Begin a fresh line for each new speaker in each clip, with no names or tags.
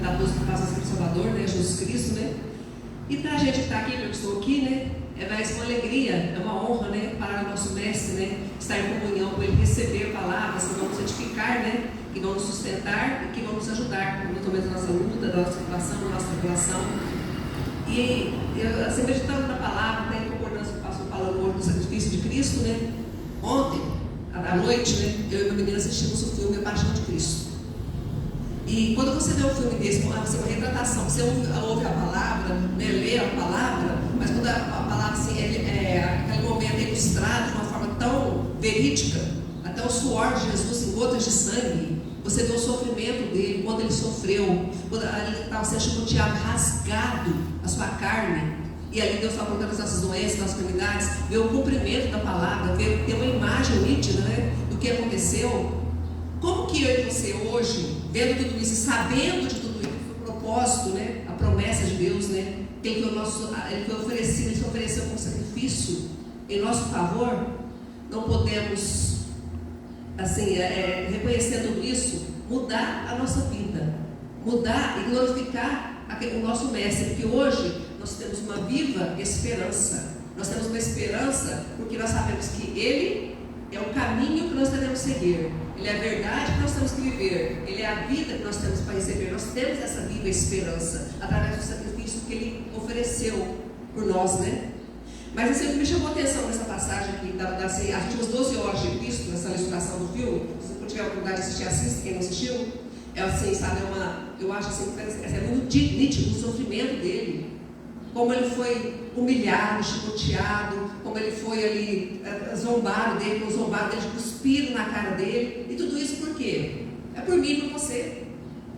da busca que passa sempre Salvador, né? Jesus Cristo, né? E para a gente que está aqui, eu estou aqui, né? É mais uma alegria, é uma honra, né? Para o nosso mestre, né? Estar em comunhão com ele, receber palavras que vão nos edificar, né? Que vão nos sustentar e que vão nos ajudar no momento da nossa luta, da nossa situação, da nossa tribulação. E eu, assim, meditando na palavra, até em concordância com o pastor falando hoje do sacrifício de Cristo, né? Ontem, à noite, né? Eu e meu menino assistimos o filme A Paixão de Cristo. E quando você vê um filme desse, você uma retratação, você ouve a palavra, né, lê a palavra, mas quando a palavra assim, aquele momento é ilustrado de uma forma tão verídica, até o suor de Jesus em gotas de sangue, você vê o sofrimento dele, quando ele sofreu, quando ele estava sendo chicoteado, rasgado a sua carne, e ali Deus está colocando as nossas doenças, nossas enfermidades, vê o cumprimento da palavra, vê ter uma imagem nítida, né, do que aconteceu. Como que eu e você hoje, vendo tudo isso, sabendo de tudo isso, o propósito, né, a promessa de Deus, né, que ele foi oferecido, ele se ofereceu como sacrifício em nosso favor, não podemos, assim, reconhecendo tudo isso, mudar a nossa vida, mudar e glorificar o nosso mestre, porque hoje nós temos uma viva esperança, nós temos uma esperança porque nós sabemos que ele é o caminho que nós devemos seguir, ele é a verdade que nós temos que viver, ele é a vida que nós temos para receber. Nós temos essa viva esperança através do sacrifício que ele ofereceu por nós, né? Mas assim, o que me chamou a atenção nessa passagem aqui, assim, as últimas 12 horas de Cristo, nessa ilustração do filme, se você tiver a oportunidade de assistir, assista, quem não assistiu, é assim, sabe, eu acho assim, é muito nítido o sofrimento dele, como ele foi humilhado, chicoteado, como ele foi ali zombado dele, cuspiram na cara dele, e tudo isso por quê? É por mim e por você.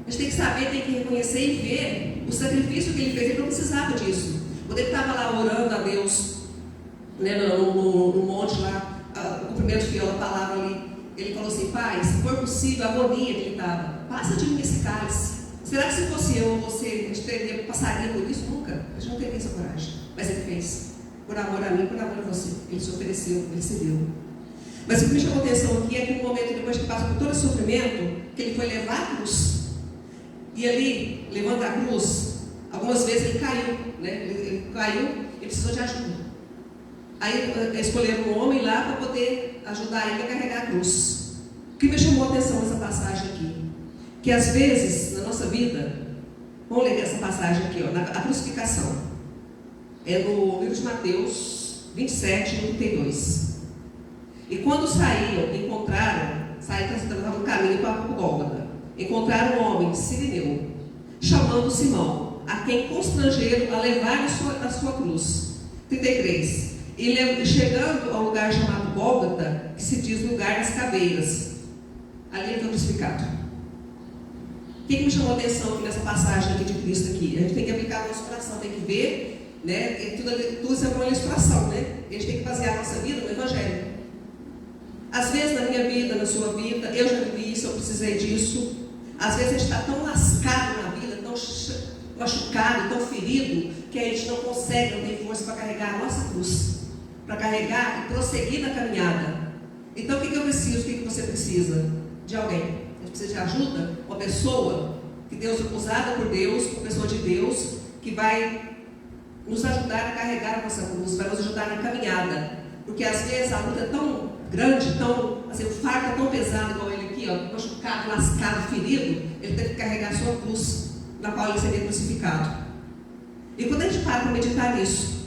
A gente tem que saber, tem que reconhecer e ver o sacrifício que ele fez. Ele não precisava disso. Quando ele estava lá orando a Deus, né, no monte lá, o cumprimento fiel da palavra ali, ele falou assim: Pai, se for possível, a agonia que ele estava, passa de mim esse cálice. Será que se fosse eu ou você, a gente passaria por isso? Nunca. A gente não teria essa coragem. Mas ele fez. Por amor a mim, por amor a você. Ele se ofereceu, ele se deu. Mas o que me chamou a atenção aqui é que no momento depois que passa por todo esse sofrimento, que ele foi levar a cruz. E ali, levando a cruz, algumas vezes ele caiu, né? Ele caiu e precisou de ajuda. Aí escolheram um homem lá para poder ajudar ele a carregar a cruz. O que me chamou a atenção nessa passagem aqui? Que às vezes, na nossa vida, vamos ler essa passagem aqui, ó, a crucificação. É no livro de Mateus 27, 32. E quando saíram no caminho para o Gólgota, encontraram um homem sirineu, chamando Simão, a quem constrangeram a levar a sua cruz. 33. E chegando ao lugar chamado Gólgota, que se diz lugar das caveiras, ali ele foi crucificado. O que me chamou a atenção aqui nessa passagem aqui de Cristo aqui? A gente tem que aplicar no nosso coração, tem que ver, né? Tudo isso é uma ilustração, né? A gente tem que basear a nossa vida no Evangelho. Às vezes na minha vida, na sua vida, eu já vivi isso, eu precisei disso. Às vezes a gente está tão lascado na vida, tão machucado, tão ferido, que a gente não consegue, não tem força para carregar a nossa cruz, para carregar e prosseguir na caminhada. Então o que eu preciso? O que você precisa? De alguém. A gente precisa de ajuda, uma pessoa que Deus é usada por Deus, uma pessoa de Deus, que vai nos ajudar a carregar a nossa cruz, vai nos ajudar na caminhada. Porque às vezes a luta é tão grande, tão, assim, o fardo é tão pesado, igual ele aqui, ó, machucado, lascado, ferido, ele teve que carregar a sua cruz, na qual ele seria crucificado. E quando a gente para meditar nisso,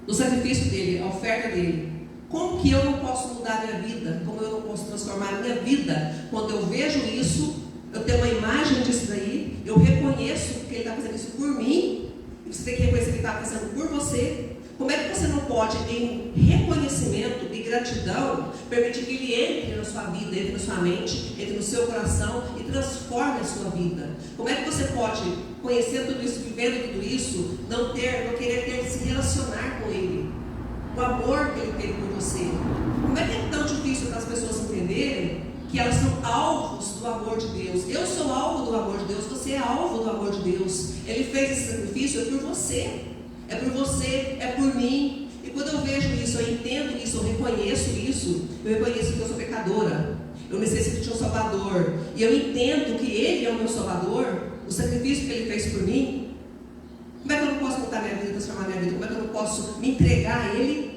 no sacrifício dele, a oferta dele, como que eu não posso mudar a minha vida? Como eu não posso transformar a minha vida? Quando eu vejo isso, eu tenho uma imagem disso daí, eu reconheço que ele está fazendo isso por mim, e você tem que reconhecer que ele está fazendo por você. Como é que você não pode, em reconhecimento e gratidão, permitir que ele entre na sua vida, entre na sua mente, entre no seu coração e transforme a sua vida? Como é que você pode, conhecendo tudo isso, vivendo tudo isso, não querer se relacionar com ele? O amor que ele teve por você. Como é que é tão difícil para as pessoas entenderem que elas são alvos do amor de Deus? Eu sou alvo do amor de Deus, você é alvo do amor de Deus. Ele fez esse sacrifício, é por você. É por você, é por mim. E quando eu vejo isso, eu entendo isso, eu reconheço isso, eu reconheço que eu sou pecadora, eu necessito de um Salvador, e eu entendo que Ele é o meu Salvador. o sacrifício que Ele fez por mim, como é que eu não posso mudar minha vida, transformar minha vida? Como é que eu não posso me entregar a Ele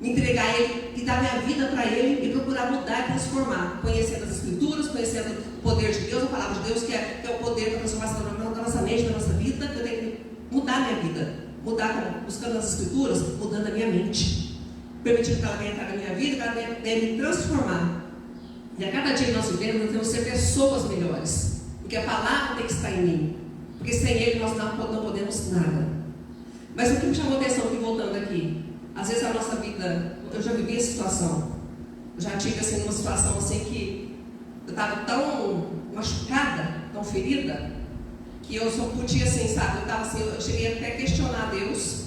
e dar minha vida para Ele e procurar mudar e transformar, conhecendo as Escrituras, conhecendo o poder de Deus, a palavra de Deus, que é o poder para transformação da nossa mente, da nossa vida. Eu tenho que mudar a minha vida, buscando as Escrituras, mudando a minha mente, permitindo que ela venha entrar na minha vida, que ela venha me transformar. E a cada dia que nós vivemos, nós temos que ser pessoas melhores, porque a palavra tem que estar em mim, porque sem Ele nós não podemos nada. Mas o que me chamou a atenção aqui, voltando aqui, às vezes a nossa vida, eu já vivi essa situação, eu já tive assim, uma situação assim que eu estava tão machucada, tão ferida, que eu só podia assim, sabe, eu cheguei até a questionar Deus,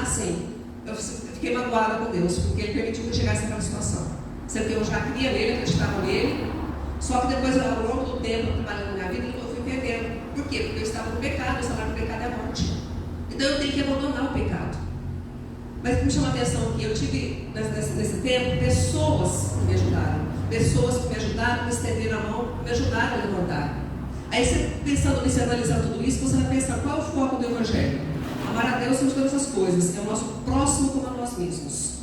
assim, eu fiquei magoada com Deus, porque Ele permitiu que eu chegasse naquela situação, sendo que eu já cria nele, acreditava nele, só que depois ao longo do tempo, trabalhando na minha vida, eu fui perdendo. Por quê? Porque eu estava no pecado, o salário do pecado é a morte. Então eu tenho que abandonar o pecado. Mas o que me chama a atenção aqui, eu tive nesse tempo pessoas que me ajudaram, me estenderam a mão, me ajudaram a levantar. Aí você pensando nisso, analisando tudo isso, você vai pensar qual é o foco do Evangelho? Amar a Deus sobre todas as coisas, é o nosso próximo como a nós mesmos.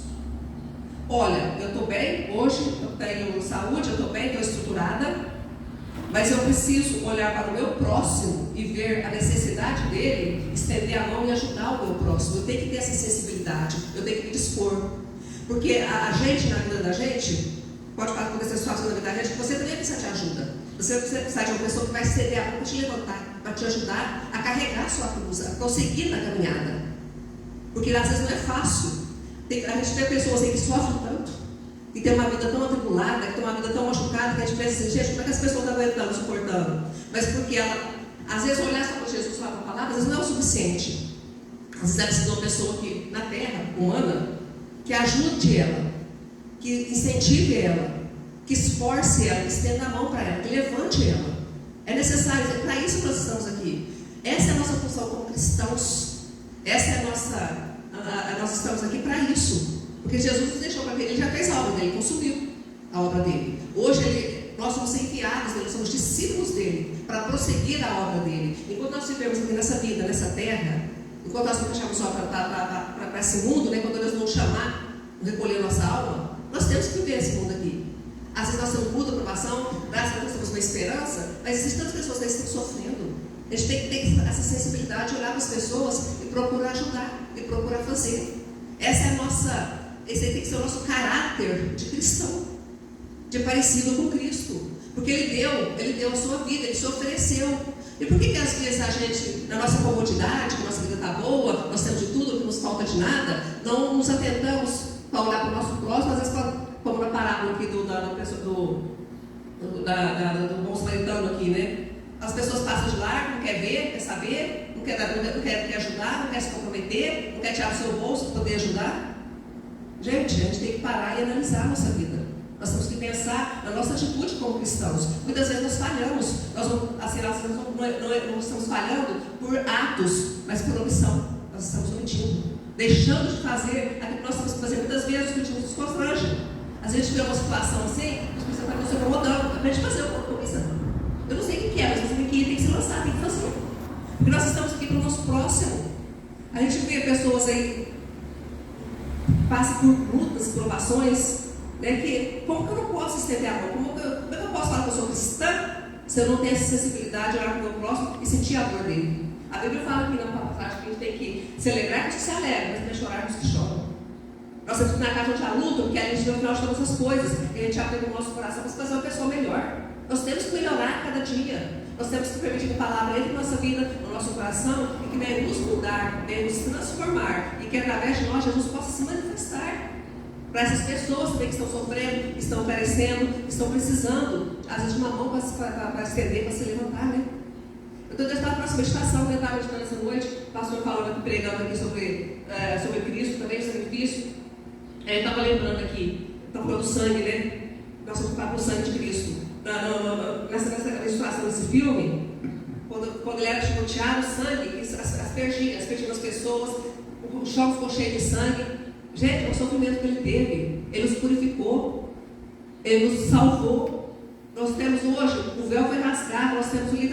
Olha, eu estou bem, hoje eu tenho saúde, eu estou bem, estou estruturada, mas eu preciso olhar para o meu próximo e ver a necessidade dele, estender a mão e ajudar o meu próximo. Eu tenho que ter essa sensibilidade, eu tenho que me dispor. Porque a gente, na vida da gente, pode acontecer situações na vida da gente que você também precisa de ajuda. Você precisa de uma pessoa que vai estender a mão para te levantar, para te ajudar a carregar a sua cruz, a prosseguir na caminhada. Porque às vezes não é fácil. A gente vê pessoas aí que sofrem tanto, que tem uma vida tão atribulada, que tem uma vida tão machucada, que a gente pensa assim, gente, como é que as pessoas estão aguentando, suportando? Mas porque ela, às vezes, olhar só para Jesus falar a palavra, às vezes não é o suficiente. Às vezes ela precisa de uma pessoa que, na terra, humana, que ajude ela, que incentive ela, que esforce ela, que estenda a mão para ela, que levante ela. É necessário, é para isso que nós estamos aqui. Essa é a nossa função como cristãos. Essa é a nossa... nós estamos aqui para isso. Porque Jesus nos deixou para ver, Ele já fez a obra dele, consumiu a obra dele. Hoje nós somos enviados dele, somos discípulos dele, para prosseguir a obra dele. Enquanto nós vivemos aqui nessa vida, nessa terra, enquanto nós não fechamos obra para esse mundo, né, quando Deus nos chamar, recolher nossa alma, nós temos que viver esse mundo aqui. Às vezes nós temos muita aprovação, graças a Deus temos uma esperança, mas existem tantas pessoas que estão sofrendo. A gente tem que ter essa sensibilidade, olhar para as pessoas e procurar ajudar, e procurar fazer. Esse tem que ser o nosso caráter de cristão, de parecido com Cristo. Porque Ele deu a sua vida, Ele se ofereceu. E por que às vezes a gente, na nossa comodidade, que a nossa vida está boa, nós temos de tudo, não nos falta de nada, não nos atentamos para olhar para o nosso próximo, às vezes como na parábola aqui do bom samaritano aqui, né? As pessoas passam de largo, não quer ver, quer saber, não quer ajudar, não quer se comprometer, não quer tirar o seu bolso para poder ajudar. Gente, a gente tem que parar e analisar a nossa vida. Nós temos que pensar na nossa atitude como cristãos. Muitas vezes nós falhamos. Nós não estamos falhando por atos, mas por omissão. Nós estamos omitindo, deixando de fazer aquilo que nós temos que fazer. Muitas vezes o que nos constrange. Às vezes a gente vê uma situação assim, a gente precisa estar nos incomodando, a gente fazer alguma coisa. Eu não sei o que é, mas tem que se lançar, tem que fazer. Porque nós estamos aqui para o nosso próximo. A gente vê pessoas aí passam por lutas, provações, né, que como que eu não posso estender a mão? Como que eu posso falar que eu sou cristã se eu não tenho essa sensibilidade de olhar para o meu próximo e sentir a dor dele? A Bíblia fala aqui na passagem que a gente tem que celebrar com os que se alegram, mas também chorar com os que choram. Nós temos que na casa onde há luta, porque a gente vê o final de todas essas coisas, e a gente abre o nosso coração para fazer uma pessoa melhor. Nós temos que melhorar cada dia. Nós temos que permitir que a palavra entre na nossa vida, no nosso coração, e que venha nos mudar, venha nos transformar, e que através de nós Jesus possa se manifestar para essas pessoas também que estão sofrendo, que estão carecendo, que estão precisando, às vezes, de uma mão para estender, para se levantar, né? Eu estou tentando a próxima meditação, eu estava meditando essa noite, o pastor falando aqui, pregando aqui sobre Cristo também, sobre Cristo. Eu estava lembrando aqui, está falando do sangue, né? Nós somos para o sangue de Cristo. Nessa situação desse filme, quando ele era chicoteado, o sangue aspergiam as pessoas, o chão ficou cheio de sangue. Gente, o sofrimento que ele teve, ele nos purificou, ele nos salvou. Nós temos hoje, o véu foi rasgado, nós temos o livramento.